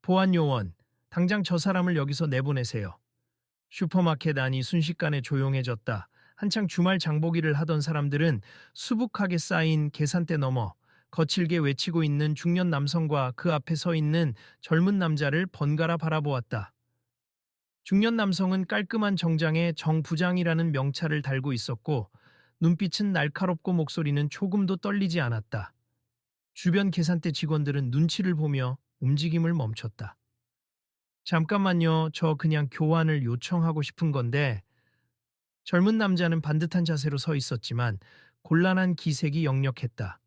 보안 요원, 당장 저 사람을 여기서 내보내세요. 슈퍼마켓 안이 순식간에 조용해졌다. 한창 주말 장보기를 하던 사람들은 수북하게 쌓인 계산대 너머 거칠게 외치고 있는 중년 남성과 그 앞에 서 있는 젊은 남자를 번갈아 바라보았다. 중년 남성은 깔끔한 정장에 정 부장이라는 명찰을 달고 있었고 눈빛은 날카롭고 목소리는 조금도 떨리지 않았다. 주변 계산대 직원들은 눈치를 보며 움직임을 멈췄다. 잠깐만요. 저 그냥 교환을 요청하고 싶은 건데. 젊은 남자는 반듯한 자세로 서 있었지만 곤란한 기색이 역력했다.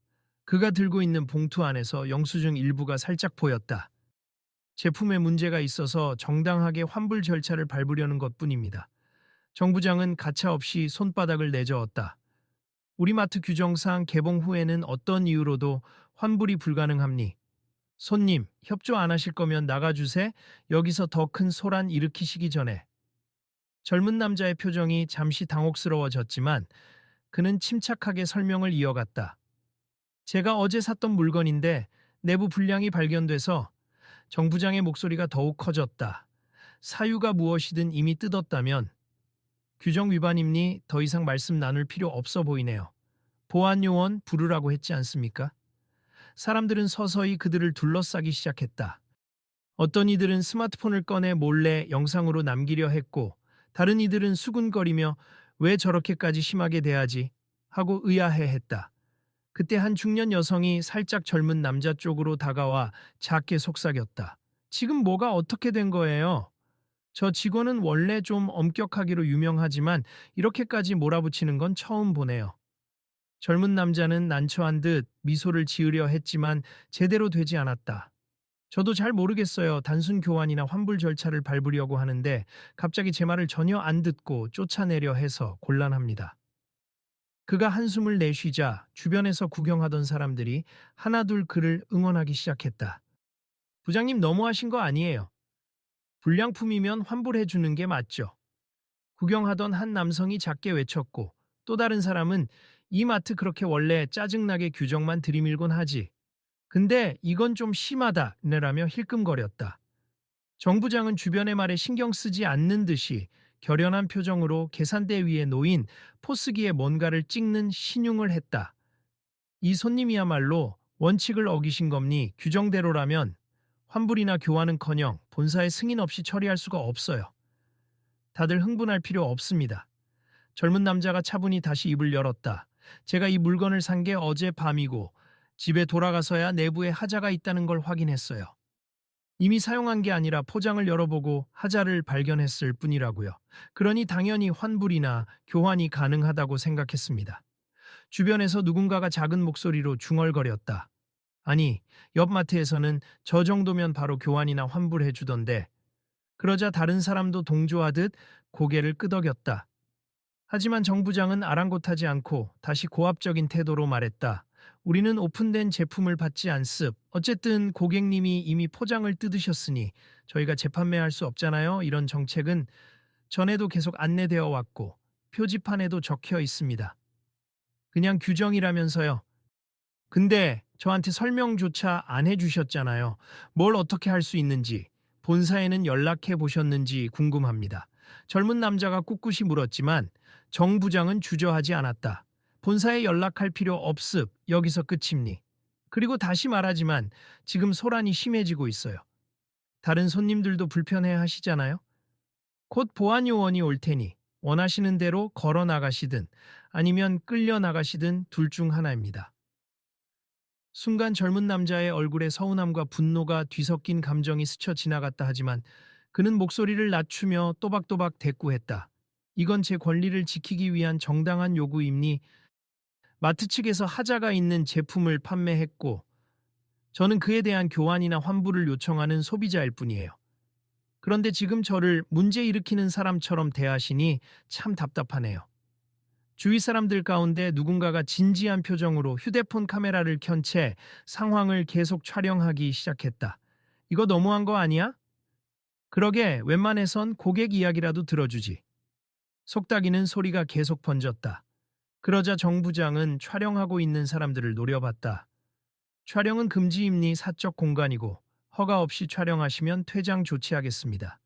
그가 들고 있는 봉투 안에서 영수증 일부가 살짝 보였다. 제품에 문제가 있어서 정당하게 환불 절차를 밟으려는 것뿐입니다. 정 부장은 가차없이 손바닥을 내저었다. 우리 마트 규정상 개봉 후에는 어떤 이유로도 환불이 불가능합니. 손님, 협조 안 하실 거면 나가주세. 여기서 더 큰 소란 일으키시기 전에. 젊은 남자의 표정이 잠시 당혹스러워졌지만 그는 침착하게 설명을 이어갔다. 제가 어제 샀던 물건인데 내부 불량이 발견돼서. 정 부장의 목소리가 더욱 커졌다. 사유가 무엇이든 이미 뜯었다면 규정 위반임니 더 이상 말씀 나눌 필요 없어 보이네요. 보안 요원 부르라고 했지 않습니까? 사람들은 서서히 그들을 둘러싸기 시작했다. 어떤 이들은 스마트폰을 꺼내 몰래 영상으로 남기려 했고 다른 이들은 수군거리며 왜 저렇게까지 심하게 대하지 하고 의아해했다. 그때 한 중년 여성이 살짝 젊은 남자 쪽으로 다가와 작게 속삭였다. 지금 뭐가 어떻게 된 거예요? 저 직원은 원래 좀 엄격하기로 유명하지만 이렇게까지 몰아붙이는 건 처음 보네요. 젊은 남자는 난처한 듯 미소를 지으려 했지만 제대로 되지 않았다. 저도 잘 모르겠어요. 단순 교환이나 환불 절차를 밟으려고 하는데 갑자기 제 말을 전혀 안 듣고 쫓아내려 해서 곤란합니다. 그가 한숨을 내쉬자 주변에서 구경하던 사람들이 하나둘 그를 응원하기 시작했다. 부장님 너무하신 거 아니에요. 불량품이면 환불해 주는 게 맞죠. 구경하던 한 남성이 작게 외쳤고 또 다른 사람은 이 마트 그렇게 원래 짜증나게 규정만 들이밀곤 하지. 근데 이건 좀 심하다 라며 힐끔거렸다. 정 부장은 주변의 말에 신경 쓰지 않는 듯이 결연한 표정으로 계산대 위에 놓인 포스기에 뭔가를 찍는 신용을 했다. 이 손님이야말로 원칙을 어기신 겁니 규정대로라면 환불이나 교환은커녕 본사의 승인 없이 처리할 수가 없어요. 다들 흥분할 필요 없습니다. 젊은 남자가 차분히 다시 입을 열었다. 제가 이 물건을 산 게 어제 밤이고 집에 돌아가서야 내부에 하자가 있다는 걸 확인했어요. 이미 사용한 게 아니라 포장을 열어보고 하자를 발견했을 뿐이라고요. 그러니 당연히 환불이나 교환이 가능하다고 생각했습니다. 주변에서 누군가가 작은 목소리로 중얼거렸다. 아니, 옆 마트에서는 저 정도면 바로 교환이나 환불해 주던데. 그러자 다른 사람도 동조하듯 고개를 끄덕였다. 하지만 정 부장은 아랑곳하지 않고 다시 고압적인 태도로 말했다. 우리는 오픈된 제품을 받지 않습. 어쨌든 고객님이 이미 포장을 뜯으셨으니 저희가 재판매할 수 없잖아요. 이런 정책은 전에도 계속 안내되어 왔고 표지판에도 적혀 있습니다. 그냥 규정이라면서요. 근데 저한테 설명조차 안 해주셨잖아요. 뭘 어떻게 할 수 있는지, 본사에는 연락해 보셨는지 궁금합니다. 젊은 남자가 꿋꿋이 물었지만 정 부장은 주저하지 않았다. 본사에 연락할 필요 없습. 여기서 끝입니. 그리고 다시 말하지만 지금 소란이 심해지고 있어요. 다른 손님들도 불편해 하시잖아요. 곧 보안 요원이 올 테니 원하시는 대로 걸어 나가시든 아니면 끌려 나가시든 둘 중 하나입니다. 순간 젊은 남자의 얼굴에 서운함과 분노가 뒤섞인 감정이 스쳐 지나갔다 하지만 그는 목소리를 낮추며 또박또박 대꾸했다. 이건 제 권리를 지키기 위한 정당한 요구임니 마트 측에서 하자가 있는 제품을 판매했고 저는 그에 대한 교환이나 환불을 요청하는 소비자일 뿐이에요. 그런데 지금 저를 문제 일으키는 사람처럼 대하시니 참 답답하네요. 주위 사람들 가운데 누군가가 진지한 표정으로 휴대폰 카메라를 켠 채 상황을 계속 촬영하기 시작했다. 이거 너무한 거 아니야? 그러게 웬만해선 고객 이야기라도 들어주지. 속닥이는 소리가 계속 번졌다. 그러자 정 부장은 촬영하고 있는 사람들을 노려봤다. 촬영은 금지임니 사적 공간이고 허가 없이 촬영하시면 퇴장 조치하겠습니다.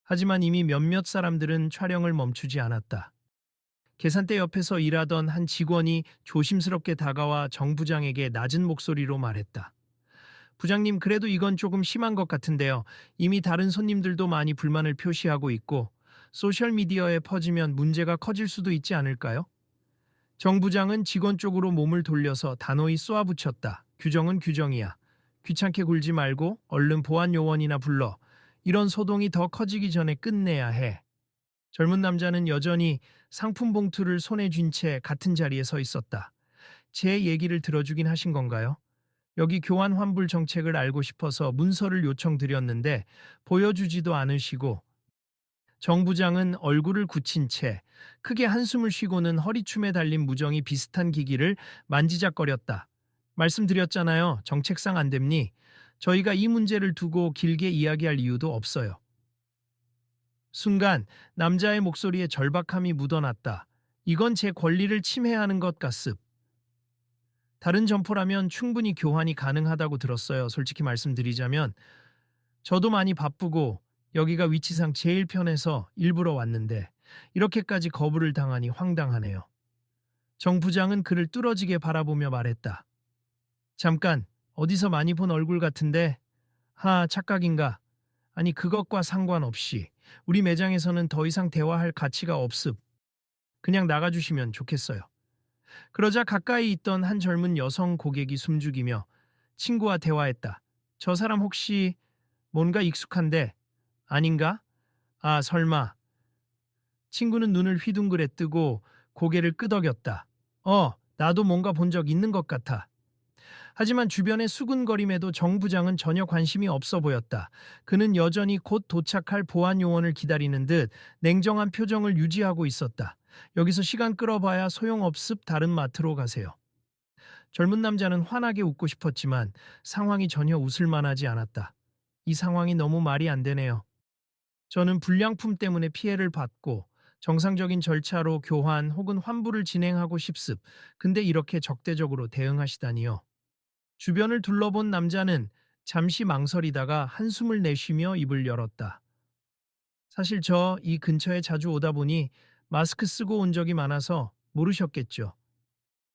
하지만 이미 몇몇 사람들은 촬영을 멈추지 않았다. 계산대 옆에서 일하던 한 직원이 조심스럽게 다가와 정 부장에게 낮은 목소리로 말했다. 부장님, 그래도 이건 조금 심한 것 같은데요. 이미 다른 손님들도 많이 불만을 표시하고 있고 소셜미디어에 퍼지면 문제가 커질 수도 있지 않을까요? 정 부장은 직원 쪽으로 몸을 돌려서 단호히 쏘아붙였다. 규정은 규정이야. 귀찮게 굴지 말고 얼른 보안 요원이나 불러. 이런 소동이 더 커지기 전에 끝내야 해. 젊은 남자는 여전히 상품 봉투를 손에 쥔 채 같은 자리에 서 있었다. 제 얘기를 들어주긴 하신 건가요? 여기 교환 환불 정책을 알고 싶어서 문서를 요청드렸는데 보여주지도 않으시고. 정 부장은 얼굴을 굳힌 채 크게 한숨을 쉬고는 허리춤에 달린 무정이 비슷한 기기를 만지작거렸다. 말씀드렸잖아요. 정책상 안 됩니? 저희가 이 문제를 두고 길게 이야기할 이유도 없어요. 순간 남자의 목소리에 절박함이 묻어났다. 이건 제 권리를 침해하는 것 같습. 다른 점포라면 충분히 교환이 가능하다고 들었어요. 솔직히 말씀드리자면 저도 많이 바쁘고 여기가 위치상 제일 편해서 일부러 왔는데 이렇게까지 거부를 당하니 황당하네요. 정 부장은 그를 뚫어지게 바라보며 말했다. 잠깐, 어디서 많이 본 얼굴 같은데? 착각인가? 아니, 그것과 상관없이 우리 매장에서는 더 이상 대화할 가치가 없습. 그냥 나가주시면 좋겠어요. 그러자 가까이 있던 한 젊은 여성 고객이 숨죽이며 친구와 대화했다. 저 사람 혹시 뭔가 익숙한데 아닌가? 설마. 친구는 눈을 휘둥그레 뜨고 고개를 끄덕였다. 나도 뭔가 본 적 있는 것 같아. 하지만 주변의 수군거림에도 정 부장은 전혀 관심이 없어 보였다. 그는 여전히 곧 도착할 보안 요원을 기다리는 듯 냉정한 표정을 유지하고 있었다. 여기서 시간 끌어봐야 소용없습. 다른 마트로 가세요. 젊은 남자는 환하게 웃고 싶었지만 상황이 전혀 웃을 만하지 않았다. 이 상황이 너무 말이 안 되네요. 저는 불량품 때문에 피해를 받고 정상적인 절차로 교환 혹은 환불을 진행하고 싶습. 근데 이렇게 적대적으로 대응하시다니요. 주변을 둘러본 남자는 잠시 망설이다가 한숨을 내쉬며 입을 열었다. 사실 저 이 근처에 자주 오다 보니 마스크 쓰고 온 적이 많아서 모르셨겠죠.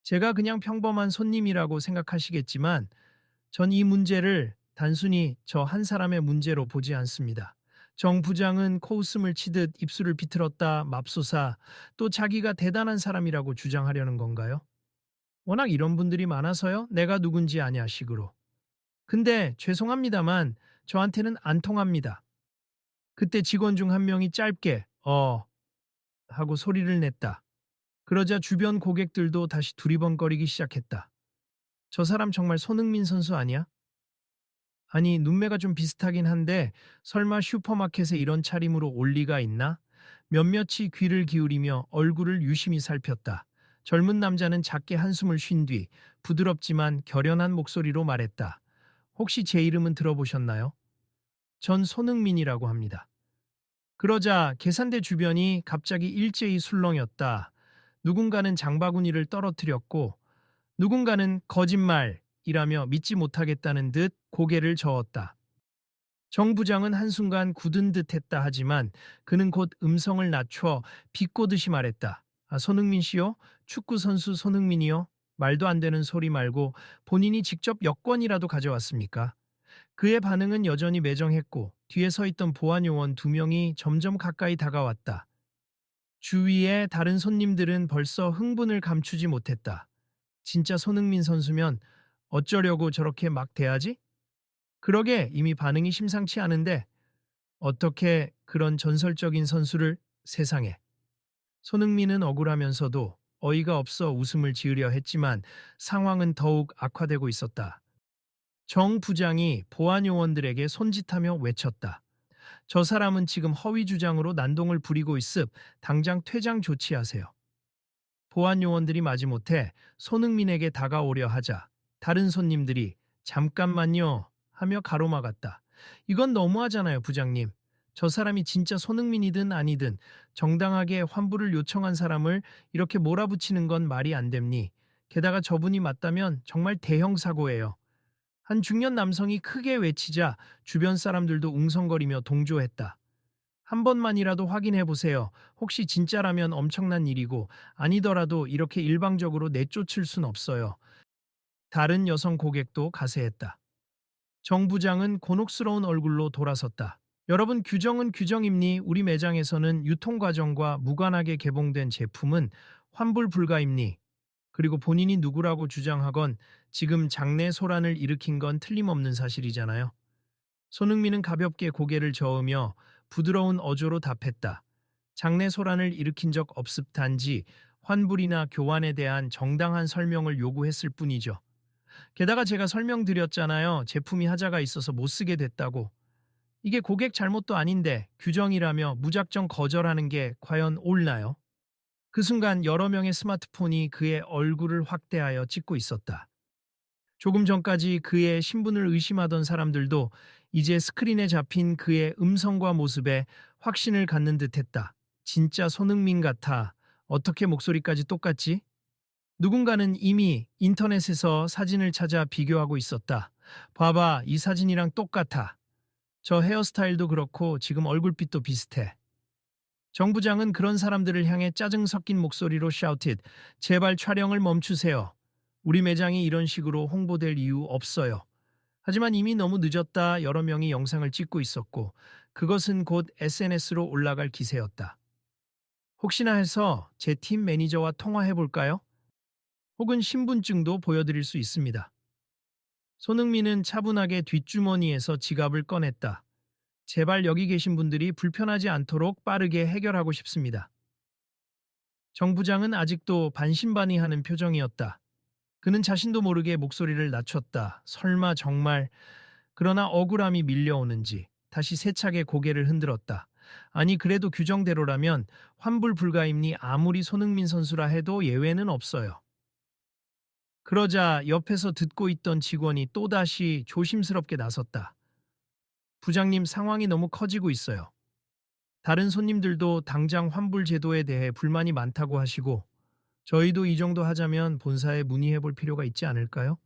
제가 그냥 평범한 손님이라고 생각하시겠지만 전 이 문제를 단순히 저 한 사람의 문제로 보지 않습니다. 정 부장은 코웃음을 치듯 입술을 비틀었다. 맙소사, 또 자기가 대단한 사람이라고 주장하려는 건가요? 워낙 이런 분들이 많아서요. 내가 누군지 아냐 식으로. 근데 죄송합니다만 저한테는 안 통합니다. 그때 직원 중 한 명이 짧게 하고 소리를 냈다. 그러자 주변 고객들도 다시 두리번거리기 시작했다. 저 사람 정말 손흥민 선수 아니야? 아니, 눈매가 좀 비슷하긴 한데 설마 슈퍼마켓에 이런 차림으로 올 리가 있나? 몇몇이 귀를 기울이며 얼굴을 유심히 살폈다. 젊은 남자는 작게 한숨을 쉰 뒤 부드럽지만 결연한 목소리로 말했다. 혹시 제 이름은 들어보셨나요? 전 손흥민이라고 합니다. 그러자 계산대 주변이 갑자기 일제히 술렁였다. 누군가는 장바구니를 떨어뜨렸고 누군가는 거짓말이라며 믿지 못하겠다는 듯 고개를 저었다. 정 부장은 한순간 굳은 듯 했다 하지만 그는 곧 음성을 낮춰 비꼬듯이 말했다. 손흥민 씨요? 축구 선수 손흥민이요? 말도 안 되는 소리 말고 본인이 직접 여권이라도 가져왔습니까? 그의 반응은 여전히 매정했고 뒤에 서 있던 보안 요원 두 명이 점점 가까이 다가왔다. 주위의 다른 손님들은 벌써 흥분을 감추지 못했다. 진짜 손흥민 선수면 어쩌려고 저렇게 막 대하지? 그러게 이미 반응이 심상치 않은데 어떻게 그런 전설적인 선수를 세상에. 손흥민은 억울하면서도 어이가 없어 웃음을 지으려 했지만 상황은 더욱 악화되고 있었다. 정 부장이 보안 요원들에게 손짓하며 외쳤다. 저 사람은 지금 허위 주장으로 난동을 부리고 있습. 당장 퇴장 조치하세요. 보안 요원들이 마지못해 손흥민에게 다가오려 하자 다른 손님들이 잠깐만요 하며 가로막았다. 이건 너무하잖아요, 부장님. 저 사람이 진짜 손흥민이든 아니든 정당하게 환불을 요청한 사람을 이렇게 몰아붙이는 건 말이 안 됩니. 게다가 저분이 맞다면 정말 대형 사고예요. 한 중년 남성이 크게 외치자 주변 사람들도 웅성거리며 동조했다. 한 번만이라도 확인해 보세요. 혹시 진짜라면 엄청난 일이고 아니더라도 이렇게 일방적으로 내쫓을 순 없어요. 다른 여성 고객도 가세했다. 정 부장은 곤혹스러운 얼굴로 돌아섰다. 여러분, 규정은 규정입니? 우리 매장에서는 유통 과정과 무관하게 개봉된 제품은 환불 불가입니? 그리고 본인이 누구라고 주장하건 지금 장내 소란을 일으킨 건 틀림없는 사실이잖아요. 손흥민은 가볍게 고개를 저으며 부드러운 어조로 답했다. 장내 소란을 일으킨 적 없습. 단지 환불이나 교환에 대한 정당한 설명을 요구했을 뿐이죠. 게다가 제가 설명드렸잖아요. 제품이 하자가 있어서 못 쓰게 됐다고. 이게 고객 잘못도 아닌데 규정이라며 무작정 거절하는 게 과연 옳나요? 그 순간 여러 명의 스마트폰이 그의 얼굴을 확대하여 찍고 있었다. 조금 전까지 그의 신분을 의심하던 사람들도 이제 스크린에 잡힌 그의 음성과 모습에 확신을 갖는 듯했다. 진짜 손흥민 같아. 어떻게 목소리까지 똑같지? 누군가는 이미 인터넷에서 사진을 찾아 비교하고 있었다. 봐봐, 이 사진이랑 똑같아. 저 헤어스타일도 그렇고 지금 얼굴빛도 비슷해. 정 부장은 그런 사람들을 향해 짜증 섞인 목소리로 shouted. 제발 촬영을 멈추세요. 우리 매장이 이런 식으로 홍보될 이유 없어요. 하지만 이미 너무 늦었다. 여러 명이 영상을 찍고 있었고 그것은 곧 SNS로 올라갈 기세였다. 혹시나 해서 제 팀 매니저와 통화해 볼까요? 혹은 신분증도 보여드릴 수 있습니다. 손흥민은 차분하게 뒷주머니에서 지갑을 꺼냈다. 제발 여기 계신 분들이 불편하지 않도록 빠르게 해결하고 싶습니다. 정 부장은 아직도 반신반의하는 표정이었다. 그는 자신도 모르게 목소리를 낮췄다. 설마 정말. 그러나 억울함이 밀려오는지 다시 세차게 고개를 흔들었다. 아니, 그래도 규정대로라면 환불 불가임니? 아무리 손흥민 선수라 해도 예외는 없어요. 그러자 옆에서 듣고 있던 직원이 또다시 조심스럽게 나섰다. 부장님, 상황이 너무 커지고 있어요. 다른 손님들도 당장 환불 제도에 대해 불만이 많다고 하시고 저희도 이 정도 하자면 본사에 문의해 볼 필요가 있지 않을까요?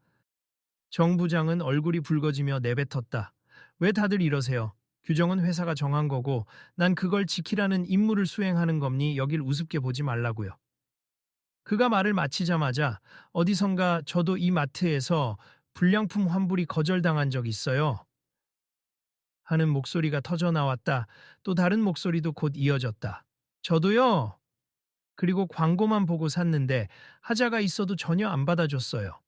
정 부장은 얼굴이 붉어지며 내뱉었다. 왜 다들 이러세요? 규정은 회사가 정한 거고 난 그걸 지키라는 임무를 수행하는 겁니. 여길 우습게 보지 말라고요. 그가 말을 마치자마자 어디선가 저도 이 마트에서 불량품 환불이 거절당한 적 있어요. 하는 목소리가 터져 나왔다. 또 다른 목소리도 곧 이어졌다. 저도요. 그리고 광고만 보고 샀는데 하자가 있어도 전혀 안 받아줬어요.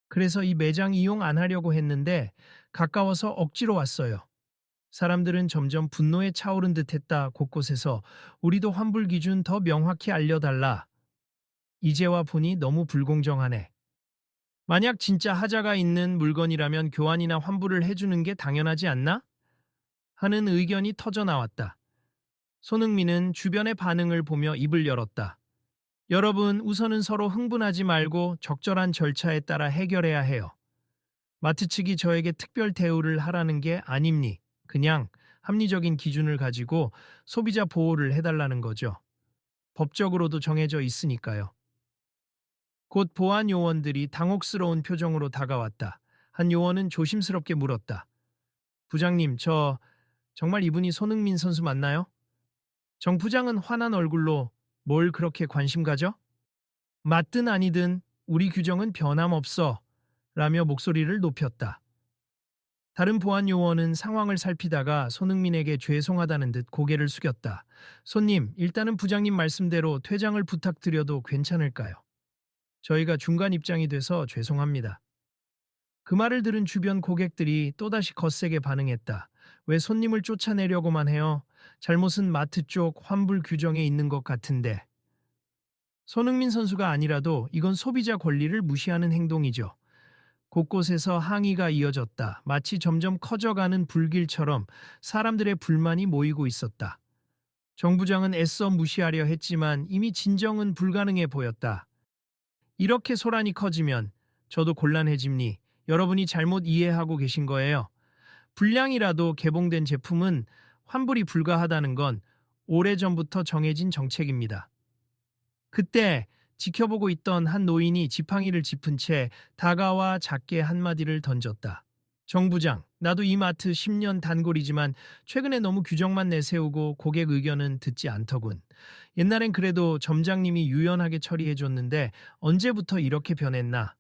그래서 이 매장 이용 안 하려고 했는데 가까워서 억지로 왔어요. 사람들은 점점 분노에 차오른 듯했다. 곳곳에서 우리도 환불 기준 더 명확히 알려달라. 이제와 보니 너무 불공정하네. 만약 진짜 하자가 있는 물건이라면 교환이나 환불을 해주는 게 당연하지 않나? 하는 의견이 터져 나왔다. 손흥민은 주변의 반응을 보며 입을 열었다. 여러분, 우선은 서로 흥분하지 말고 적절한 절차에 따라 해결해야 해요. 마트 측이 저에게 특별 대우를 하라는 게 아닙니. 그냥 합리적인 기준을 가지고 소비자 보호를 해달라는 거죠. 법적으로도 정해져 있으니까요. 곧 보안 요원들이 당혹스러운 표정으로 다가왔다. 한 요원은 조심스럽게 물었다. 부장님, 정말 이분이 손흥민 선수 맞나요? 정 부장은 화난 얼굴로 뭘 그렇게 관심 가져? 맞든 아니든 우리 규정은 변함없어. 라며 목소리를 높였다. 다른 보안 요원은 상황을 살피다가 손흥민에게 죄송하다는 듯 고개를 숙였다. 손님, 일단은 부장님 말씀대로 퇴장을 부탁드려도 괜찮을까요? 저희가 중간 입장이 돼서 죄송합니다. 그 말을 들은 주변 고객들이 또다시 거세게 반응했다. 왜 손님을 쫓아내려고만 해요? 잘못은 마트 쪽 환불 규정에 있는 것 같은데. 손흥민 선수가 아니라도 이건 소비자 권리를 무시하는 행동이죠. 곳곳에서 항의가 이어졌다. 마치 점점 커져가는 불길처럼 사람들의 불만이 모이고 있었다. 정 부장은 애써 무시하려 했지만 이미 진정은 불가능해 보였다. 이렇게 소란이 커지면 저도 곤란해집니. 여러분이 잘못 이해하고 계신 거예요. 불량이라도 개봉된 제품은 환불이 불가하다는 건 오래전부터 정해진 정책입니다. 그때 지켜보고 있던 한 노인이 지팡이를 짚은 채 다가와 작게 한마디를 던졌다. 정 부장, 나도 이 마트 10년 단골이지만 최근에 너무 규정만 내세우고 고객 의견은 듣지 않더군. 옛날엔 그래도 점장님이 유연하게 처리해줬는데 언제부터 이렇게 변했나?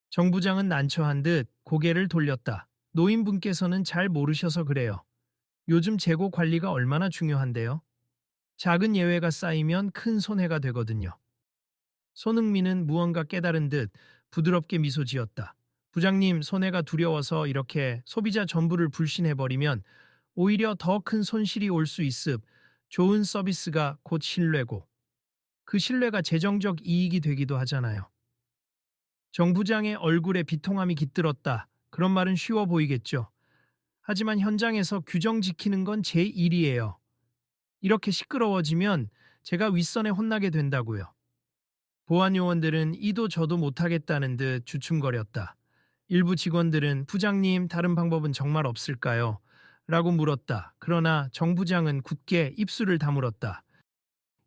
정 부장은 난처한 듯 고개를 돌렸다. 노인분께서는 잘 모르셔서 그래요. 요즘 재고 관리가 얼마나 중요한데요. 작은 예외가 쌓이면 큰 손해가 되거든요. 손흥민은 무언가 깨달은 듯 부드럽게 미소 지었다. 부장님, 손해가 두려워서 이렇게 소비자 전부를 불신해버리면 오히려 더 큰 손실이 올 수 있음. 좋은 서비스가 곧 신뢰고 그 신뢰가 재정적 이익이 되기도 하잖아요. 정 부장의 얼굴에 비통함이 깃들었다. 그런 말은 쉬워 보이겠죠. 하지만 현장에서 규정 지키는 건 제 일이에요. 이렇게 시끄러워지면 제가 윗선에 혼나게 된다고요. 보안 요원들은 이도 저도 못하겠다는 듯 주춤거렸다. 일부 직원들은 부장님 다른 방법은 정말 없을까요? 라고 물었다. 그러나 정 부장은 굳게 입술을 다물었다.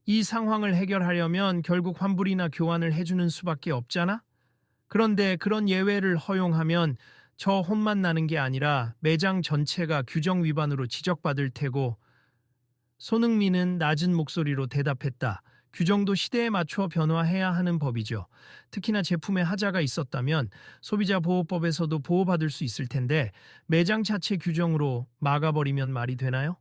이 상황을 해결하려면 결국 환불이나 교환을 해주는 수밖에 없잖아? 그런데 그런 예외를 허용하면 저 혼만 나는 게 아니라 매장 전체가 규정 위반으로 지적받을 테고. 손흥민은 낮은 목소리로 대답했다. 규정도 시대에 맞춰 변화해야 하는 법이죠. 특히나 제품에 하자가 있었다면 소비자보호법에서도 보호받을 수 있을 텐데 매장 자체 규정으로 막아버리면 말이 되나요?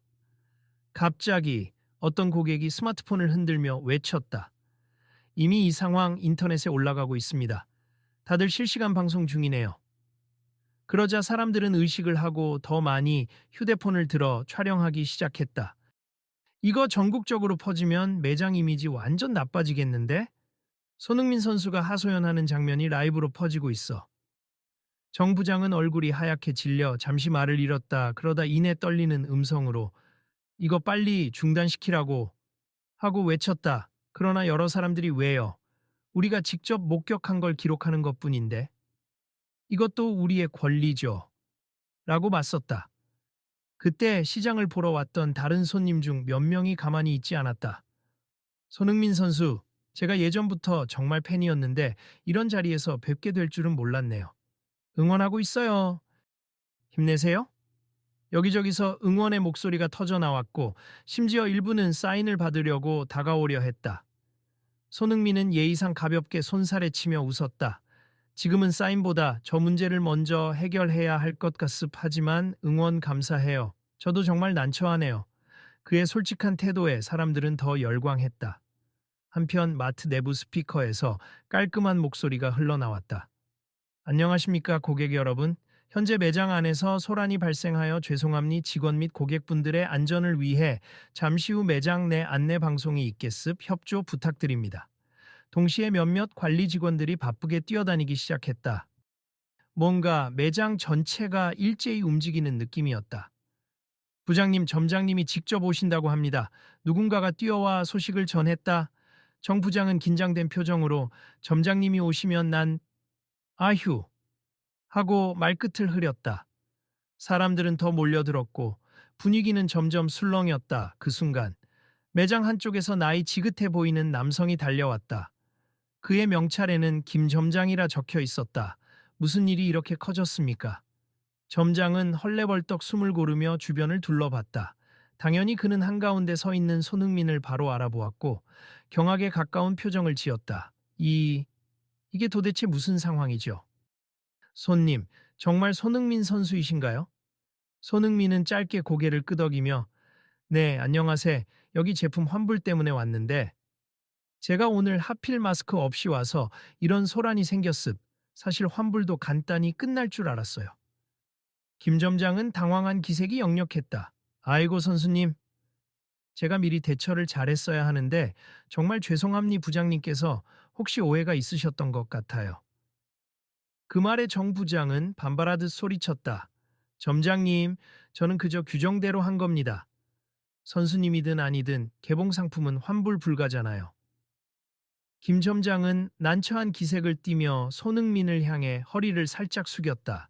갑자기 어떤 고객이 스마트폰을 흔들며 외쳤다. 이미 이 상황 인터넷에 올라가고 있습니다. 다들 실시간 방송 중이네요. 그러자 사람들은 의식을 하고 더 많이 휴대폰을 들어 촬영하기 시작했다. 이거 전국적으로 퍼지면 매장 이미지 완전 나빠지겠는데? 손흥민 선수가 하소연하는 장면이 라이브로 퍼지고 있어. 정 부장은 얼굴이 하얗게 질려 잠시 말을 잃었다. 그러다 이내 떨리는 음성으로 이거 빨리 중단시키라고 하고 외쳤다. 그러나 여러 사람들이 왜요? 우리가 직접 목격한 걸 기록하는 것뿐인데. 이것도 우리의 권리죠. 라고 맞섰다. 그때 시장을 보러 왔던 다른 손님 중 몇 명이 가만히 있지 않았다. 손흥민 선수, 제가 예전부터 정말 팬이었는데 이런 자리에서 뵙게 될 줄은 몰랐네요. 응원하고 있어요. 힘내세요. 여기저기서 응원의 목소리가 터져 나왔고 심지어 일부는 사인을 받으려고 다가오려 했다. 손흥민은 예의상 가볍게 손살에 치며 웃었다. 지금은 사인보다 저 문제를 먼저 해결해야 할 것 같습하지만 응원 감사해요. 저도 정말 난처하네요. 그의 솔직한 태도에 사람들은 더 열광했다. 한편 마트 내부 스피커에서 깔끔한 목소리가 흘러나왔다. 안녕하십니까 고객 여러분. 현재 매장 안에서 소란이 발생하여 죄송합니 직원 및 고객분들의 안전을 위해 잠시 후 매장 내 안내 방송이 있겠습 협조 부탁드립니다. 동시에 몇몇 관리 직원들이 바쁘게 뛰어다니기 시작했다. 뭔가 매장 전체가 일제히 움직이는 느낌이었다. 부장님, 점장님이 직접 오신다고 합니다. 누군가가 뛰어와 소식을 전했다. 정 부장은 긴장된 표정으로 점장님이 오시면 난 아휴 하고 말끝을 흐렸다. 사람들은 더 몰려들었고 분위기는 점점 술렁였다. 그 순간 매장 한쪽에서 나이 지긋해 보이는 남성이 달려왔다. 그의 명찰에는 김 점장이라 적혀 있었다. 무슨 일이 이렇게 커졌습니까? 점장은 헐레벌떡 숨을 고르며 주변을 둘러봤다. 당연히 그는 한가운데 서 있는 손흥민을 바로 알아보았고 경악에 가까운 표정을 지었다. 이게 도대체 무슨 상황이죠? 손님, 정말 손흥민 선수이신가요? 손흥민은 짧게 고개를 끄덕이며 네, 안녕하세요. 여기 제품 환불 때문에 왔는데 제가 오늘 하필 마스크 없이 와서 이런 소란이 생겼습. 사실 환불도 간단히 끝날 줄 알았어요. 김 점장은 당황한 기색이 역력했다. 아이고 선수님, 제가 미리 대처를 잘했어야 하는데 정말 죄송합니 부장님께서 혹시 오해가 있으셨던 것 같아요. 그 말에 정 부장은 반발하듯 소리쳤다. 점장님, 저는 그저 규정대로 한 겁니다. 선수님이든 아니든 개봉 상품은 환불 불가잖아요. 김 점장은 난처한 기색을 띠며 손흥민을 향해 허리를 살짝 숙였다.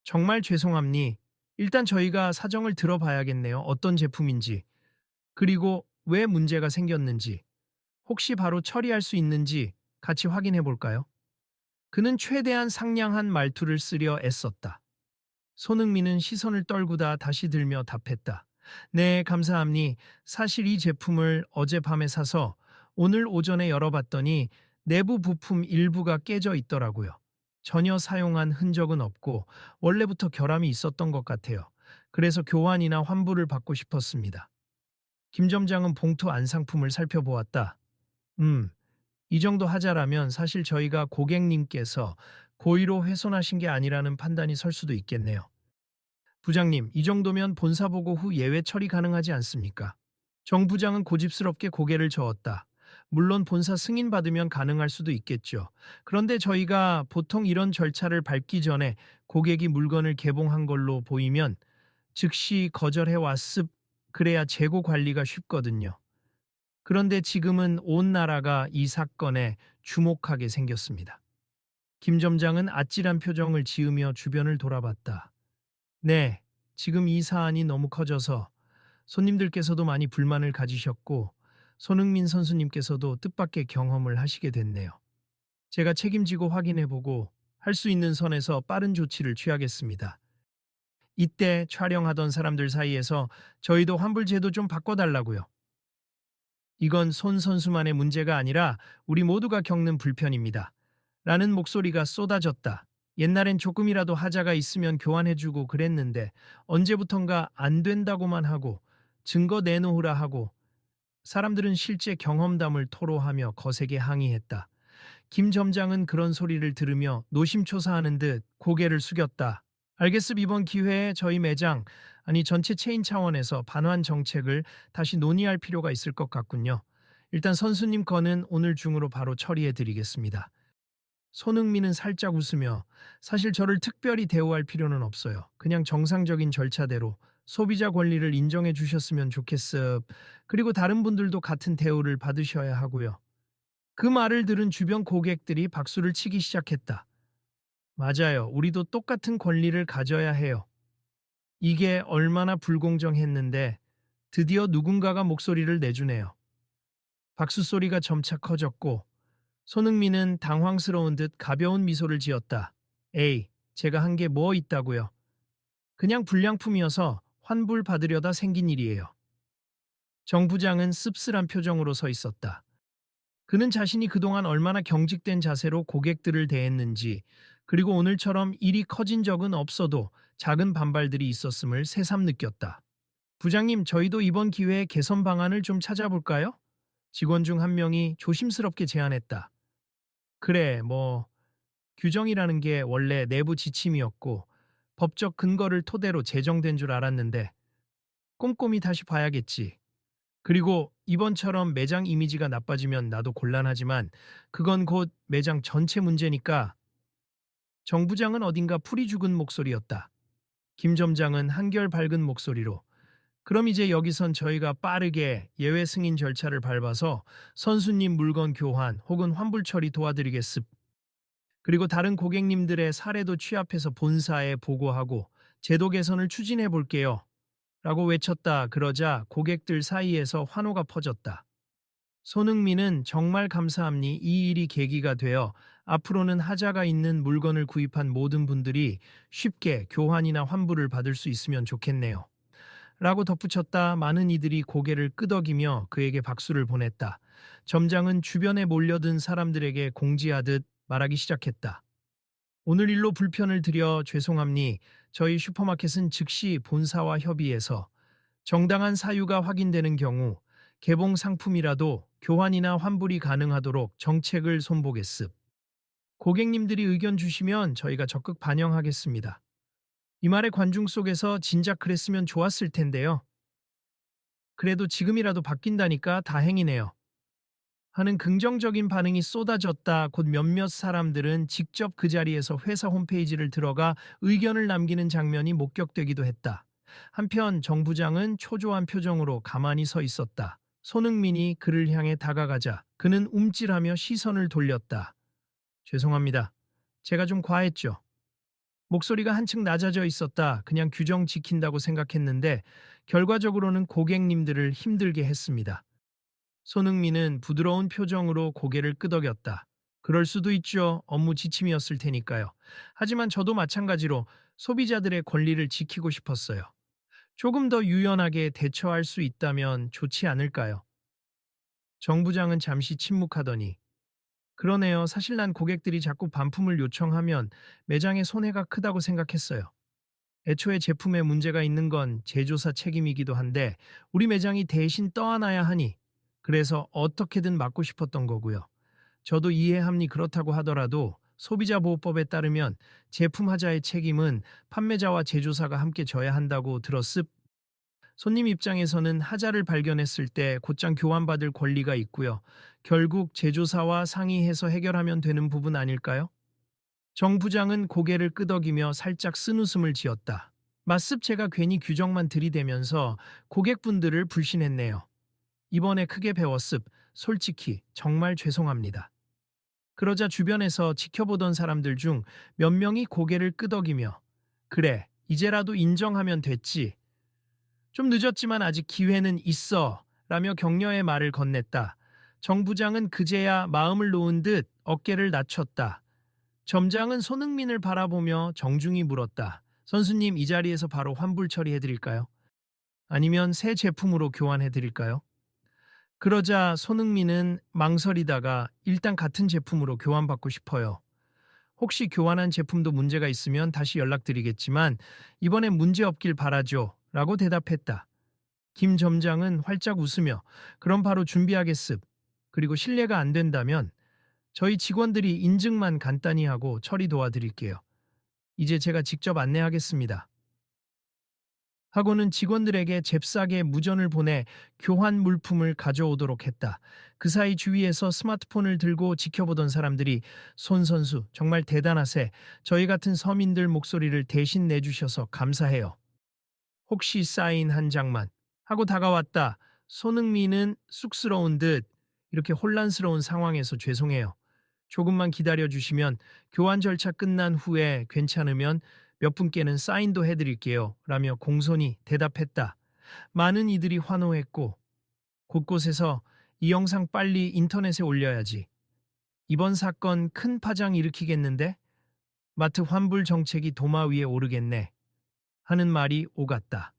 정말 죄송합니. 일단 저희가 사정을 들어봐야겠네요. 어떤 제품인지. 그리고 왜 문제가 생겼는지. 혹시 바로 처리할 수 있는지 같이 확인해 볼까요? 그는 최대한 상냥한 말투를 쓰려 애썼다. 손흥민은 시선을 떨구다 다시 들며 답했다. 네, 감사합니. 사실 이 제품을 어젯밤에 사서 오늘 오전에 열어봤더니 내부 부품 일부가 깨져 있더라고요. 전혀 사용한 흔적은 없고 원래부터 결함이 있었던 것 같아요. 그래서 교환이나 환불을 받고 싶었습니다. 김 점장은 봉투 안 상품을 살펴보았다. 음, 이 정도 하자라면 사실 저희가 고객님께서 고의로 훼손하신 게 아니라는 판단이 설 수도 있겠네요. 부장님, 이 정도면 본사 보고 후 예외 처리 가능하지 않습니까? 정 부장은 고집스럽게 고개를 저었다. 물론 본사 승인 받으면 가능할 수도 있겠죠. 그런데 저희가 보통 이런 절차를 밟기 전에 고객이 물건을 개봉한 걸로 보이면 즉시 거절해 왔습. 그래야 재고 관리가 쉽거든요. 그런데 지금은 온 나라가 이 사건에 주목하게 생겼습니다. 김 점장은 아찔한 표정을 지으며 주변을 돌아봤다. 네, 지금 이 사안이 너무 커져서 손님들께서도 많이 불만을 가지셨고 손흥민 선수님께서도 뜻밖의 경험을 하시게 됐네요. 제가 책임지고 확인해보고 할 수 있는 선에서 빠른 조치를 취하겠습니다. 이때 촬영하던 사람들 사이에서 저희도 환불 제도 좀 바꿔달라고요. 이건 손 선수만의 문제가 아니라 우리 모두가 겪는 불편입니다. 라는 목소리가 쏟아졌다. 옛날엔 조금이라도 하자가 있으면 교환해주고 그랬는데 언제부턴가 안 된다고만 하고 증거 내놓으라 하고 사람들은 실제 경험담을 토로하며 거세게 항의했다. 김 점장은 그런 소리를 들으며 노심초사하는 듯 고개를 숙였다. 알겠습. 이번 기회에 저희 매장, 아니 전체 체인 차원에서 반환 정책을 다시 논의할 필요가 있을 것 같군요. 일단 선수님 건은 오늘 중으로 바로 처리해 드리겠습니다. 손흥민은 살짝 웃으며 사실 저를 특별히 대우할 필요는 없어요. 그냥 정상적인 절차대로 소비자 권리를 인정해 주셨으면 좋겠습. 그리고 다른 분들도 같은 대우를 받으셔야 하고요. 그 말을 들은 주변 고객들이 박수를 치기 시작했다. 맞아요. 우리도 똑같은 권리를 가져야 해요. 이게 얼마나 불공정했는데 드디어 누군가가 목소리를 내주네요. 박수 소리가 점차 커졌고 손흥민은 당황스러운 듯 가벼운 미소를 지었다. 에이, 제가 한 게 뭐 있다고요. 그냥 불량품이어서 환불 받으려다 생긴 일이에요. 정 부장은 씁쓸한 표정으로 서 있었다. 그는 자신이 그동안 얼마나 경직된 자세로 고객들을 대했는지, 그리고 오늘처럼 일이 커진 적은 없어도 작은 반발들이 있었음을 새삼 느꼈다. 부장님, 저희도 이번 기회에 개선 방안을 좀 찾아볼까요? 직원 중 한 명이 조심스럽게 제안했다. 그래, 규정이라는 게 원래 내부 지침이었고 법적 근거를 토대로 제정된 줄 알았는데 꼼꼼히 다시 봐야겠지. 그리고 이번처럼 매장 이미지가 나빠지면 나도 곤란하지만 그건 곧 매장 전체 문제니까. 정 부장은 어딘가 풀이 죽은 목소리였다. 김 점장은 한결 밝은 목소리로 그럼 이제 여기선 저희가 빠르게 예외 승인 절차를 밟아서 선수님 물건 교환 혹은 환불 처리 도와드리겠습. 그리고 다른 고객님들의 사례도 취합해서 본사에 보고하고 제도 개선을 추진해 볼게요. 라고 외쳤다. 그러자 고객들 사이에서 환호가 퍼졌다. 손흥민은 정말 감사합니. 이 일이 계기가 되어 앞으로는 하자가 있는 물건을 구입한 모든 분들이 쉽게 교환이나 환불을 받을 수 있으면 좋겠네요. 라고 덧붙였다. 많은 이들이 고개를 끄덕이며 그에게 박수를 보냈다. 점장은 주변에 몰려든 사람들에게 공지하듯 말하기 시작했다. 오늘 일로 불편을 드려 죄송합니. 저희 슈퍼마켓은 즉시 본사와 협의해서 정당한 사유가 확인되는 경우 개봉 상품이라도 교환이나 환불이 가능하도록 정책을 손보겠습. 고객님들이 의견 주시면 저희가 적극 반영하겠습니다. 이 말의 관중 속에서 진작 그랬으면 좋았을 텐데요. 그래도 지금이라도 바뀐다니까 다행이네요. 하는 긍정적인 반응이 쏟아졌다. 곧 몇몇 사람들은 직접 그 자리에서 회사 홈페이지를 들어가 의견을 남기는 장면이 목격되기도 했다. 한편 정 부장은 초조한 표정으로 가만히 서 있었다. 손흥민이 그를 향해 다가가자 그는 움찔하며 시선을 돌렸다. 죄송합니다. 제가 좀 과했죠. 목소리가 한층 낮아져 있었다. 그냥 규정 지킨다고 생각했는데 결과적으로는 고객님들을 힘들게 했습니다. 손흥민은 부드러운 표정으로 고개를 끄덕였다. 그럴 수도 있죠. 업무 지침이었을 테니까요. 하지만 저도 마찬가지로 소비자들의 권리를 지키고 싶었어요. 조금 더 유연하게 대처할 수 있다면 좋지 않을까요? 정 부장은 잠시 침묵하더니 그러네요. 사실 난 고객들이 자꾸 반품을 요청하면 매장에 손해가 크다고 생각했어요. 애초에 제품에 문제가 있는 건 제조사 책임이기도 한데 우리 매장이 대신 떠안아야 하니 그래서 어떻게든 막고 싶었던 거고요. 저도 이해함이 그렇다고 하더라도 소비자보호법에 따르면 제품 하자의 책임은 판매자와 제조사가 함께 져야 한다고 들었습. 손님 입장에서는 하자를 발견했을 때 곧장 교환받을 권리가 있고요. 결국 제조사와 상의해서 해결하면 되는 부분 아닐까요? 정 부장은 고개를 끄덕이며 살짝 쓴웃음을 지었다. 맞습 제가 괜히 규정만 들이대면서 고객분들을 불신했네요. 이번에 크게 배웠습. 솔직히 정말 죄송합니다. 그러자 주변에서 지켜보던 사람들 중 몇 명이 고개를 끄덕이며 그래, 이제라도 인정하면 됐지. 좀 늦었지만 아직 기회는 있어. 라며 격려의 말을 건넸다. 정 부장은 그제야 마음을 놓은 듯 어깨를 낮췄다. 점장은 손흥민을 바라보며 정중히 물었다. 선수님, 이 자리에서 바로 환불 처리해드릴까요? 아니면 새 제품으로 교환해드릴까요? 그러자 손흥민은 망설이다가 일단 같은 제품으로 교환받고 싶어요. 혹시 교환한 제품도 문제가 있으면 다시 연락드리겠지만 이번엔 문제 없길 바라죠. 라고 대답했다. 김 점장은 활짝 웃으며 그럼 바로 준비하겠습. 그리고 신뢰가 안 된다면 저희 직원들이 인증만 간단히 하고 처리 도와드릴게요. 이제 제가 직접 안내하겠습니다. 하고는 직원들에게 잽싸게 무전을 보내 교환 물품을 가져오도록 했다. 그 사이 주위에서 스마트폰을 들고 지켜보던 사람들이 손 선수 정말 대단하세. 저희 같은 서민들 목소리를 대신 내주셔서 감사해요. 혹시 사인 한 장만 하고 다가왔다. 손흥민은 쑥스러운 듯 이렇게 혼란스러운 상황에서 죄송해요. 조금만 기다려 주시면 교환 절차 끝난 후에 괜찮으면 몇 분께는 사인도 해드릴게요. 라며 공손히 대답했다. 많은 이들이 환호했고 곳곳에서 이 영상 빨리 인터넷에 올려야지. 이번 사건 큰 파장 일으키겠는데? 마트 환불 정책이 도마 위에 오르겠네. 하는 말이 오갔다.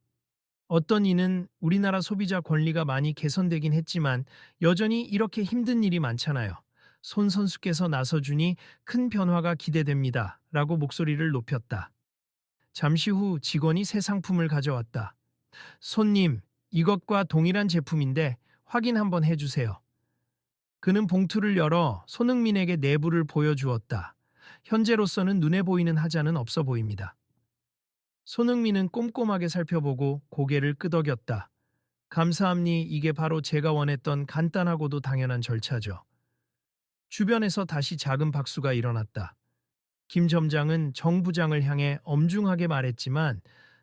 어떤 이는 우리나라 소비자 권리가 많이 개선되긴 했지만 여전히 이렇게 힘든 일이 많잖아요. 손 선수께서 나서주니 큰 변화가 기대됩니다. 라고 목소리를 높였다. 잠시 후 직원이 새 상품을 가져왔다. 손님, 이것과 동일한 제품인데 확인 한번 해주세요. 그는 봉투를 열어 손흥민에게 내부를 보여주었다. 현재로서는 눈에 보이는 하자는 없어 보입니다. 손흥민은 꼼꼼하게 살펴보고 고개를 끄덕였다. 감사합니 이게 바로 제가 원했던 간단하고도 당연한 절차죠. 주변에서 다시 작은 박수가 일어났다. 김 점장은 정 부장을 향해 엄중하게 말했지만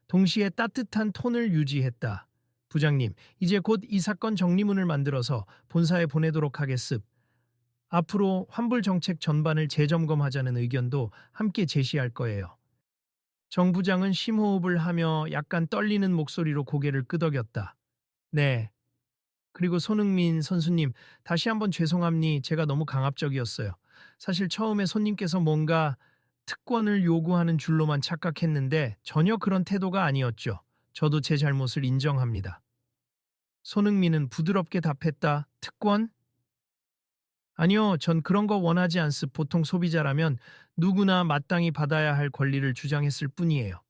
동시에 따뜻한 톤을 유지했다. 부장님, 이제 곧 이 사건 정리문을 만들어서 본사에 보내도록 하겠습. 앞으로 환불 정책 전반을 재점검하자는 의견도 함께 제시할 거예요. 정 부장은 심호흡을 하며 약간 떨리는 목소리로 고개를 끄덕였다. 네. 그리고 손흥민 선수님, 다시 한번 죄송합니 제가 너무 강압적이었어요. 사실 처음에 손님께서 뭔가 특권을 요구하는 줄로만 착각했는데 전혀 그런 태도가 아니었죠. 저도 제 잘못을 인정합니다. 손흥민은 부드럽게 답했다. 특권? 아니요, 전 그런 거 원하지 않습. 보통 소비자라면 누구나 마땅히 받아야 할 권리를 주장했을 뿐이에요.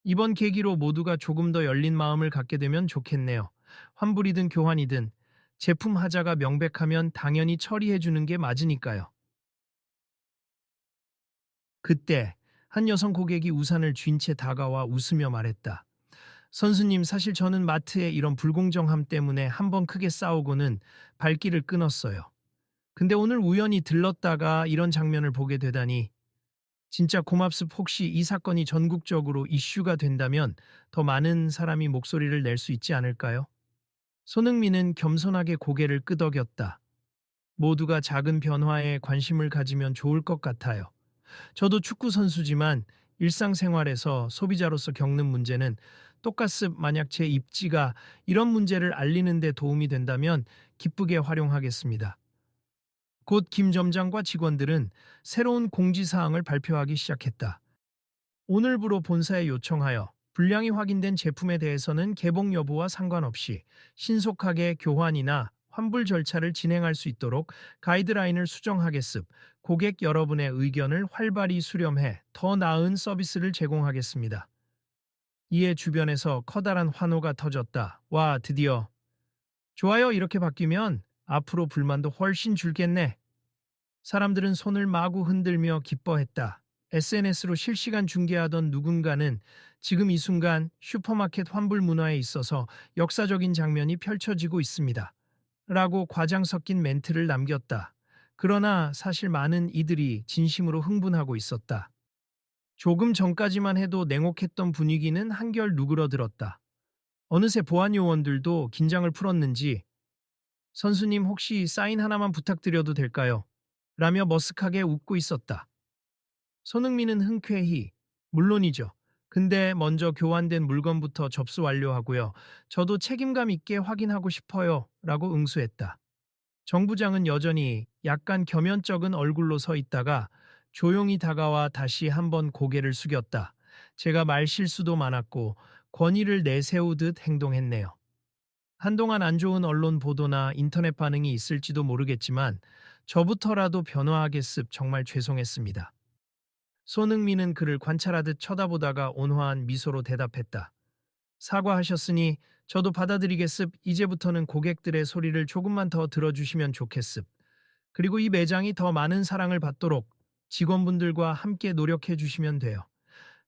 이번 계기로 모두가 조금 더 열린 마음을 갖게 되면 좋겠네요. 환불이든 교환이든 제품 하자가 명백하면 당연히 처리해 주는 게 맞으니까요. 그때 한 여성 고객이 우산을 쥔 채 다가와 웃으며 말했다. 선수님, 사실 저는 마트의 이런 불공정함 때문에 한번 크게 싸우고는 발길을 끊었어요. 근데 오늘 우연히 들렀다가 이런 장면을 보게 되다니 진짜 고맙습. 혹시 이 사건이 전국적으로 이슈가 된다면 더 많은 사람이 목소리를 낼 수 있지 않을까요? 손흥민은 겸손하게 고개를 끄덕였다. 모두가 작은 변화에 관심을 가지면 좋을 것 같아요. 저도 축구 선수지만 일상생활에서 소비자로서 겪는 문제는 똑같습. 만약 제 입지가 이런 문제를 알리는 데 도움이 된다면 기쁘게 활용하겠습니다. 곧 김 점장과 직원들은 새로운 공지사항을 발표하기 시작했다. 오늘부로 본사에 요청하여 불량이 확인된 제품에 대해서는 개봉 여부와 상관없이 신속하게 교환이나 환불 절차를 진행할 수 있도록 가이드라인을 수정하겠습. 고객 여러분의 의견을 활발히 수렴해 더 나은 서비스를 제공하겠습니다. 이에 주변에서 커다란 환호가 터졌다. 와, 드디어. 좋아요, 이렇게 바뀌면 앞으로 불만도 훨씬 줄겠네. 사람들은 손을 마구 흔들며 기뻐했다. SNS로 실시간 중계하던 누군가는 지금 이 순간 슈퍼마켓 환불 문화에 있어서 역사적인 장면이 펼쳐지고 있습니다. 라고 과장 섞인 멘트를 남겼다. 그러나 사실 많은 이들이 진심으로 흥분하고 있었다. 조금 전까지만 해도 냉혹했던 분위기는 한결 누그러들었다. 어느새 보안 요원들도 긴장을 풀었는지 선수님 혹시 사인 하나만 부탁드려도 될까요? 라며 머쓱하게 웃고 있었다. 손흥민은 흔쾌히 물론이죠. 근데 먼저 교환된 물건부터 접수 완료하고요. 저도 책임감 있게 확인하고 싶어요. 라고 응수했다. 정 부장은 여전히 약간 겸연쩍은 얼굴로 서 있다가 조용히 다가와 다시 한번 고개를 숙였다. 제가 말실수도 많았고 권위를 내세우듯 행동했네요. 한동안 안 좋은 언론 보도나 인터넷 반응이 있을지도 모르겠지만 저부터라도 변화하겠습. 정말 죄송했습니다. 손흥민은 그를 관찰하듯 쳐다보다가 온화한 미소로 대답했다. 사과하셨으니 저도 받아들이겠습. 이제부터는 고객들의 소리를 조금만 더 들어주시면 좋겠습. 그리고 이 매장이 더 많은 사랑을 받도록 직원분들과 함께 노력해 주시면 돼요.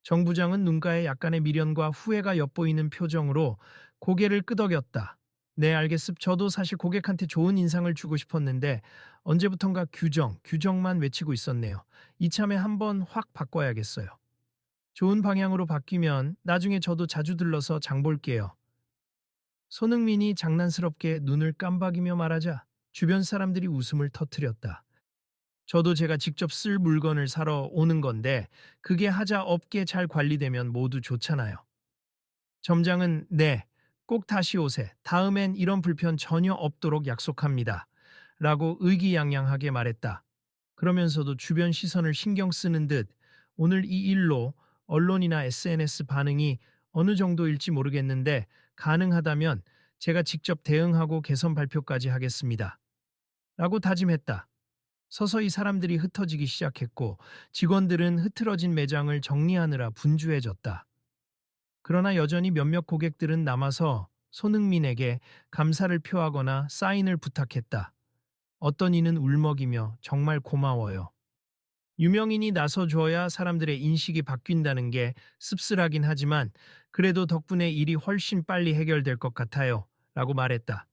정 부장은 눈가에 약간의 미련과 후회가 엿보이는 표정으로 고개를 끄덕였다. 네, 알겠습. 저도 사실 고객한테 좋은 인상을 주고 싶었는데 언제부턴가 규정만 외치고 있었네요. 이참에 한번 확 바꿔야겠어요. 좋은 방향으로 바뀌면 나중에 저도 자주 들러서 장 볼게요. 손흥민이 장난스럽게 눈을 깜박이며 말하자 주변 사람들이 웃음을 터뜨렸다. 저도 제가 직접 쓸 물건을 사러 오는 건데 그게 하자 업계 잘 관리되면 모두 좋잖아요. 점장은 네, 꼭 다시 오세. 다음엔 이런 불편 전혀 없도록 약속합니다. 라고 의기양양하게 말했다. 그러면서도 주변 시선을 신경 쓰는 듯 오늘 이 일로 언론이나 SNS 반응이 어느 정도일지 모르겠는데 가능하다면 제가 직접 대응하고 개선 발표까지 하겠습니다. 라고 다짐했다. 서서히 사람들이 흩어지기 시작했고 직원들은 흐트러진 매장을 정리하느라 분주해졌다. 그러나 여전히 몇몇 고객들은 남아서 손흥민에게 감사를 표하거나 사인을 부탁했다. 어떤 이는 울먹이며 정말 고마워요. 유명인이 나서줘야 사람들의 인식이 바뀐다는 게 씁쓸하긴 하지만 그래도 덕분에 일이 훨씬 빨리 해결될 것 같아요. 라고 말했다.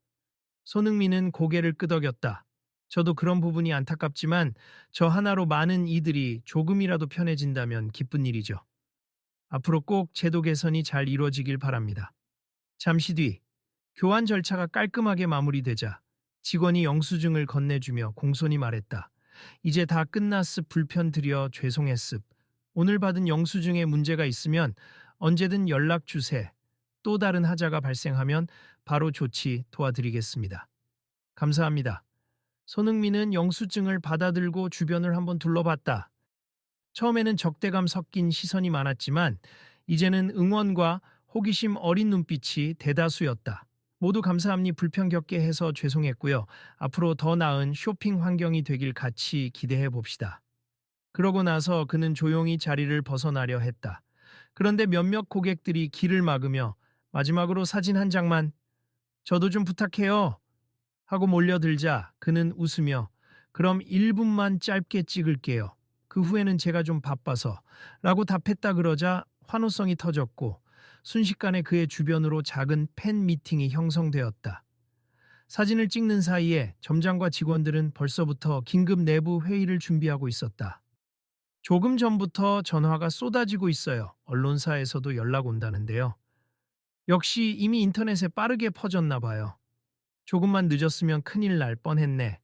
손흥민은 고개를 끄덕였다. 저도 그런 부분이 안타깝지만 저 하나로 많은 이들이 조금이라도 편해진다면 기쁜 일이죠. 앞으로 꼭 제도 개선이 잘 이루어지길 바랍니다. 잠시 뒤 교환 절차가 깔끔하게 마무리되자 직원이 영수증을 건네주며 공손히 말했다. 이제 다 끝났습. 불편 드려 죄송했습. 오늘 받은 영수증에 문제가 있으면 언제든 연락 주세. 또 다른 하자가 발생하면 바로 조치 도와드리겠습니다. 감사합니다. 손흥민은 영수증을 받아들고 주변을 한번 둘러봤다. 처음에는 적대감 섞인 시선이 많았지만 이제는 응원과 호기심 어린 눈빛이 대다수였다. 모두 감사합니. 불편 겪게 해서 죄송했고요. 앞으로 더 나은 쇼핑 환경이 되길 같이 기대해 봅시다. 그러고 나서 그는 조용히 자리를 벗어나려 했다. 그런데 몇몇 고객들이 길을 막으며 마지막으로 사진 한 장만 저도 좀 부탁해요 하고 몰려들자 그는 웃으며 그럼 1분만 짧게 찍을게요. 그 후에는 제가 좀 바빠서 라고 답했다. 그러자 환호성이 터졌고 순식간에 그의 주변으로 작은 팬 미팅이 형성되었다. 사진을 찍는 사이에 점장과 직원들은 벌써부터 긴급 내부 회의를 준비하고 있었다. 조금 전부터 전화가 쏟아지고 있어요. 언론사에서도 연락 온다는데요. 역시 이미 인터넷에 빠르게 퍼졌나 봐요. 조금만 늦었으면 큰일 날 뻔했네.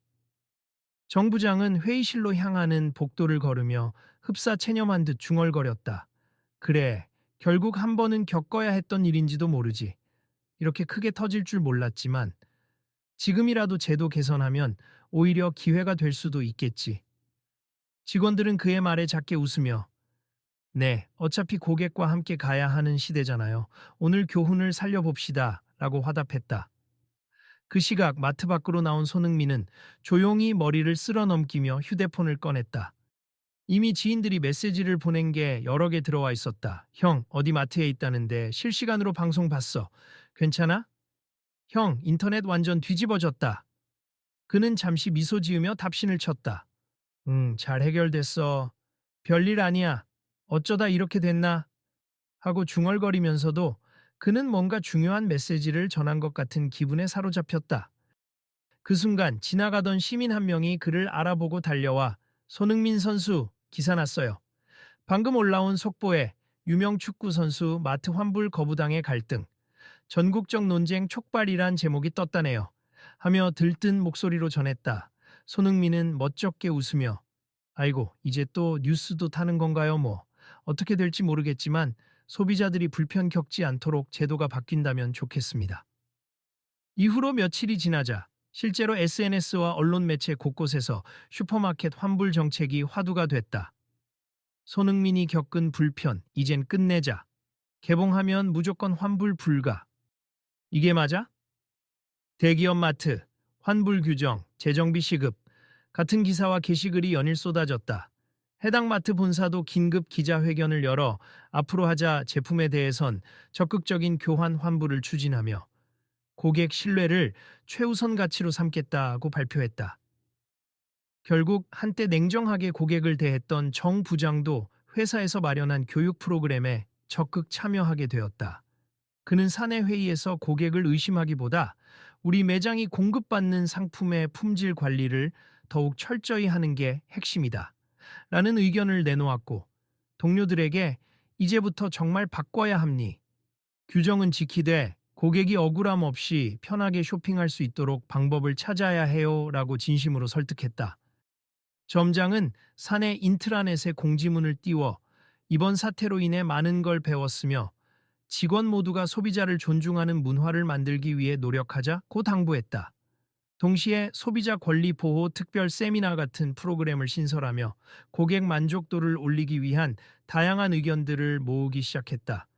정 부장은 회의실로 향하는 복도를 걸으며 흡사 체념한 듯 중얼거렸다. 그래, 결국 한 번은 겪어야 했던 일인지도 모르지. 이렇게 크게 터질 줄 몰랐지만 지금이라도 제도 개선하면 오히려 기회가 될 수도 있겠지. 직원들은 그의 말에 작게 웃으며 네, 어차피 고객과 함께 가야 하는 시대잖아요. 오늘 교훈을 살려봅시다. 라고 화답했다. 그 시각 마트 밖으로 나온 손흥민은 조용히 머리를 쓸어 넘기며 휴대폰을 꺼냈다. 이미 지인들이 메시지를 보낸 게 여러 개 들어와 있었다. 형, 어디 마트에 있다는데 실시간으로 방송 봤어. 괜찮아? 형, 인터넷 완전 뒤집어졌다. 그는 잠시 미소 지으며 답신을 쳤다. 응, 잘 해결됐어. 별일 아니야. 어쩌다 이렇게 됐나? 하고 중얼거리면서도 그는 뭔가 중요한 메시지를 전한 것 같은 기분에 사로잡혔다. 그 순간 지나가던 시민 한 명이 그를 알아보고 달려와 손흥민 선수 기사 났어요. 방금 올라온 속보에 유명 축구 선수 마트 환불 거부당의 갈등, 전국적 논쟁 촉발이란 제목이 떴다네요. 하며 들뜬 목소리로 전했다. 손흥민은 멋쩍게 웃으며 아이고 이제 또 뉴스도 타는 건가요 뭐. 어떻게 될지 모르겠지만 소비자들이 불편 겪지 않도록 제도가 바뀐다면 좋겠습니다. 이후로 며칠이 지나자 실제로 SNS와 언론 매체 곳곳에서 슈퍼마켓 환불 정책이 화두가 됐다. 손흥민이 겪은 불편, 이젠 끝내자. 개봉하면 무조건 환불 불가. 이게 맞아? 대기업 마트, 환불 규정, 재정비 시급 같은 기사와 게시글이 연일 쏟아졌다. 해당 마트 본사도 긴급 기자회견을 열어 앞으로 하자 제품에 대해선 적극적인 교환 환불을 추진하며 고객 신뢰를 최우선 가치로 삼겠다고 발표했다. 결국 한때 냉정하게 고객을 대했던 정 부장도 회사에서 마련한 교육 프로그램에 적극 참여하게 되었다. 그는 사내 회의에서 고객을 의심하기보다 우리 매장이 공급받는 상품의 품질 관리를 더욱 철저히 하는 게 핵심이다. 라는 의견을 내놓았고 동료들에게 이제부터 정말 바꿔야 합니. 규정은 지키되 고객이 억울함 없이 편하게 쇼핑할 수 있도록 방법을 찾아야 해요. 라고 진심으로 설득했다. 점장은 사내 인트라넷에 공지문을 띄워 이번 사태로 인해 많은 걸 배웠으며 직원 모두가 소비자를 존중하는 문화를 만들기 위해 노력하자고 당부했다. 동시에 소비자 권리 보호 특별 세미나 같은 프로그램을 신설하며 고객 만족도를 올리기 위한 다양한 의견들을 모으기 시작했다.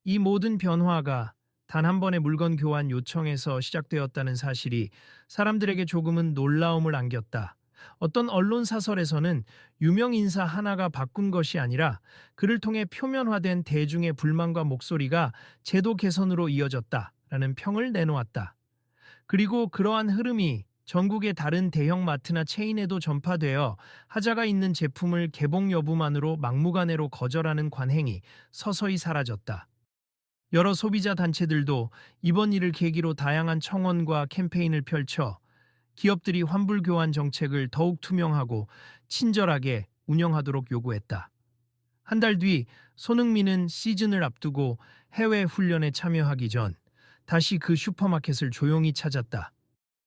이 모든 변화가 단 한 번의 물건 교환 요청에서 시작되었다는 사실이 사람들에게 조금은 놀라움을 안겼다. 어떤 언론 사설에서는 유명 인사 하나가 바꾼 것이 아니라 그를 통해 표면화된 대중의 불만과 목소리가 제도 개선으로 이어졌다라는 평을 내놓았다. 그리고 그러한 흐름이 전국의 다른 대형 마트나 체인에도 전파되어 하자가 있는 제품을 개봉 여부만으로 막무가내로 거절하는 관행이 서서히 사라졌다. 여러 소비자 단체들도 이번 일을 계기로 다양한 청원과 캠페인을 펼쳐 기업들이 환불 교환 정책을 더욱 투명하고 친절하게 운영하도록 요구했다. 한 달 뒤 손흥민은 시즌을 앞두고 해외 훈련에 참여하기 전 다시 그 슈퍼마켓을 조용히 찾았다.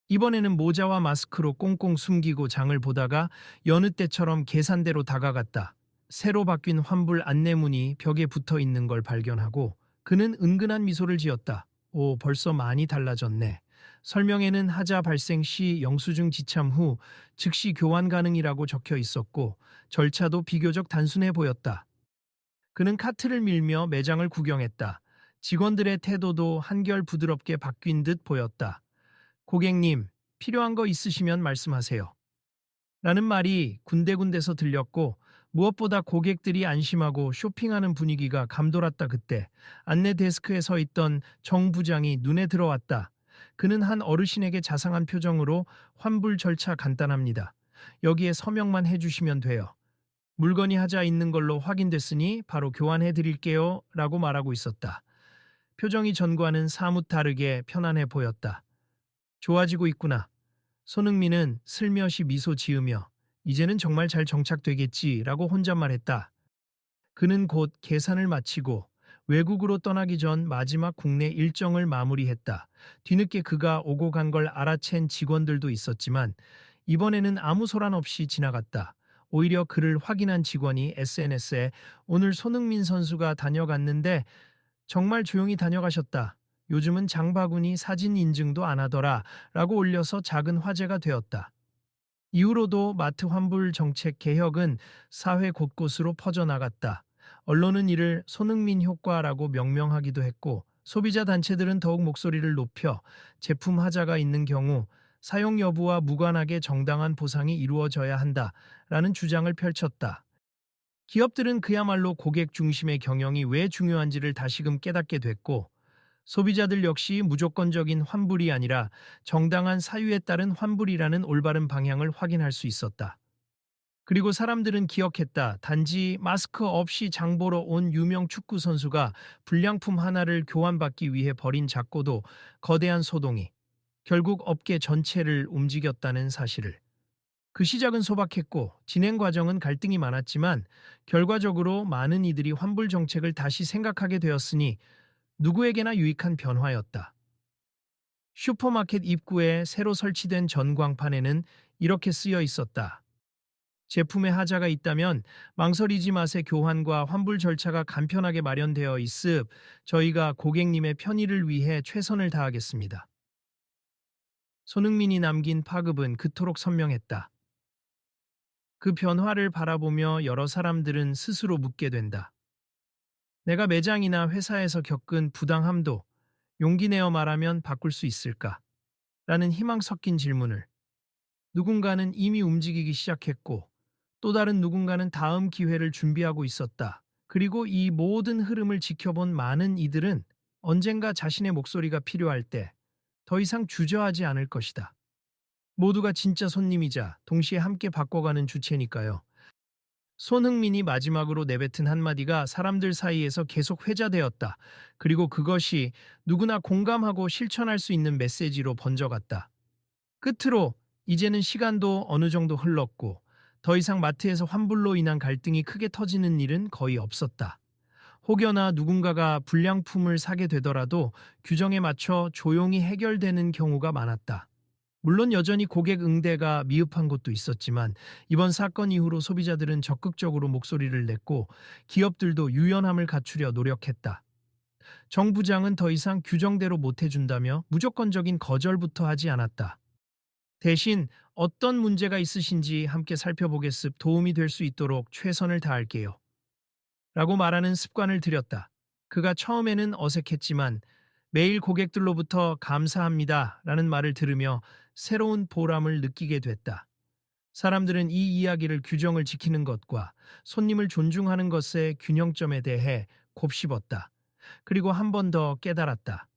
이번에는 모자와 마스크로 꽁꽁 숨기고 장을 보다가 여느 때처럼 계산대로 다가갔다. 새로 바뀐 환불 안내문이 벽에 붙어 있는 걸 발견하고 그는 은근한 미소를 지었다. 오, 벌써 많이 달라졌네. 설명에는 하자 발생 시 영수증 지참 후 즉시 교환 가능이라고 적혀 있었고 절차도 비교적 단순해 보였다. 그는 카트를 밀며 매장을 구경했다. 직원들의 태도도 한결 부드럽게 바뀐 듯 보였다. 고객님, 필요한 거 있으시면 말씀하세요. 라는 말이 군데군데서 들렸고 무엇보다 고객들이 안심하고 쇼핑하는 분위기가 감돌았다. 그때 안내 데스크에 서 있던 정 부장이 눈에 들어왔다. 그는 한 어르신에게 자상한 표정으로 환불 절차 간단합니다. 여기에 서명만 해주시면 돼요. 물건이 하자 있는 걸로 확인됐으니 바로 교환해 드릴게요. 라고 말하고 있었다. 표정이 전과는 사뭇 다르게 편안해 보였다. 좋아지고 있구나. 손흥민은 슬며시 미소 지으며 이제는 정말 잘 정착되겠지라고 혼잣말했다. 그는 곧 계산을 마치고 외국으로 떠나기 전 마지막 국내 일정을 마무리했다. 뒤늦게 그가 오고 간 걸 알아챈 직원들도 있었지만 이번에는 아무 소란 없이 지나갔다. 오히려 그를 확인한 직원이 SNS에 오늘 손흥민 선수가 다녀갔는데 정말 조용히 다녀가셨다. 요즘은 장바구니 사진 인증도 안 하더라. 라고 올려서 작은 화제가 되었다. 이후로도 마트 환불 정책 개혁은 사회 곳곳으로 퍼져나갔다. 언론은 이를 손흥민 효과라고 명명하기도 했고, 소비자 단체들은 더욱 목소리를 높여 제품 하자가 있는 경우 사용 여부와 무관하게 정당한 보상이 이루어져야 한다라는 주장을 펼쳤다. 기업들은 그야말로 고객 중심의 경영이 왜 중요한지를 다시금 깨닫게 됐고, 소비자들 역시 무조건적인 환불이 아니라 정당한 사유에 따른 환불이라는 올바른 방향을 확인할 수 있었다. 그리고 사람들은 기억했다. 단지 마스크 없이 장 보러 온 유명 축구 선수가 불량품 하나를 교환받기 위해 벌인 작고도 거대한 소동이 결국 업계 전체를 움직였다는 사실을. 그 시작은 소박했고 진행 과정은 갈등이 많았지만 결과적으로 많은 이들이 환불 정책을 다시 생각하게 되었으니 누구에게나 유익한 변화였다. 슈퍼마켓 입구에 새로 설치된 전광판에는 이렇게 쓰여 있었다. 제품에 하자가 있다면 망설이지 마세. 교환과 환불 절차가 간편하게 마련되어 있음. 저희가 고객님의 편의를 위해 최선을 다하겠습니다. 손흥민이 남긴 파급은 그토록 선명했다. 그 변화를 바라보며 여러 사람들은 스스로 묻게 된다. 내가 매장이나 회사에서 겪은 부당함도 용기 내어 말하면 바꿀 수 있을까? 라는 희망 섞인 질문을. 누군가는 이미 움직이기 시작했고 또 다른 누군가는 다음 기회를 준비하고 있었다. 그리고 이 모든 흐름을 지켜본 많은 이들은 언젠가 자신의 목소리가 필요할 때 더 이상 주저하지 않을 것이다. 모두가 진짜 손님이자 동시에 함께 바꿔가는 주체니까요. 손흥민이 마지막으로 내뱉은 한마디가 사람들 사이에서 계속 회자되었다. 그리고 그것이 누구나 공감하고 실천할 수 있는 메시지로 번져갔다. 끝으로 이제는 시간도 어느 정도 흘렀고 더 이상 마트에서 환불로 인한 갈등이 크게 터지는 일은 거의 없었다. 혹여나 누군가가 불량품을 사게 되더라도 규정에 맞춰 조용히 해결되는 경우가 많았다. 물론 여전히 고객 응대가 미흡한 곳도 있었지만 이번 사건 이후로 소비자들은 적극적으로 목소리를 냈고 기업들도 유연함을 갖추려 노력했다. 정부장은 더 이상 규정대로 못해준다며 무조건적인 거절부터 하지 않았다. 대신 어떤 문제가 있으신지 함께 살펴보겠습. 도움이 될 수 있도록 최선을 다할게요. 라고 말하는 습관을 들였다. 그가 처음에는 어색했지만 매일 고객들로부터 감사합니다 라는 말을 들으며 새로운 보람을 느끼게 됐다. 사람들은 이 이야기를 규정을 지키는 것과 손님을 존중하는 것의 균형점에 대해 곱씹었다. 그리고 한 번 더 깨달았다.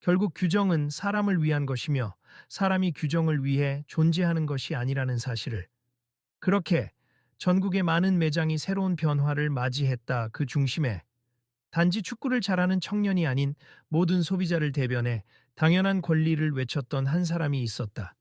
결국 규정은 사람을 위한 것이며 사람이 규정을 위해 존재하는 것이 아니라는 사실을. 그렇게 전국의 많은 매장이 새로운 변화를 맞이했다. 그 중심에 단지 축구를 잘하는 청년이 아닌 모든 소비자를 대변해 당연한 권리를 외쳤던 한 사람이 있었다.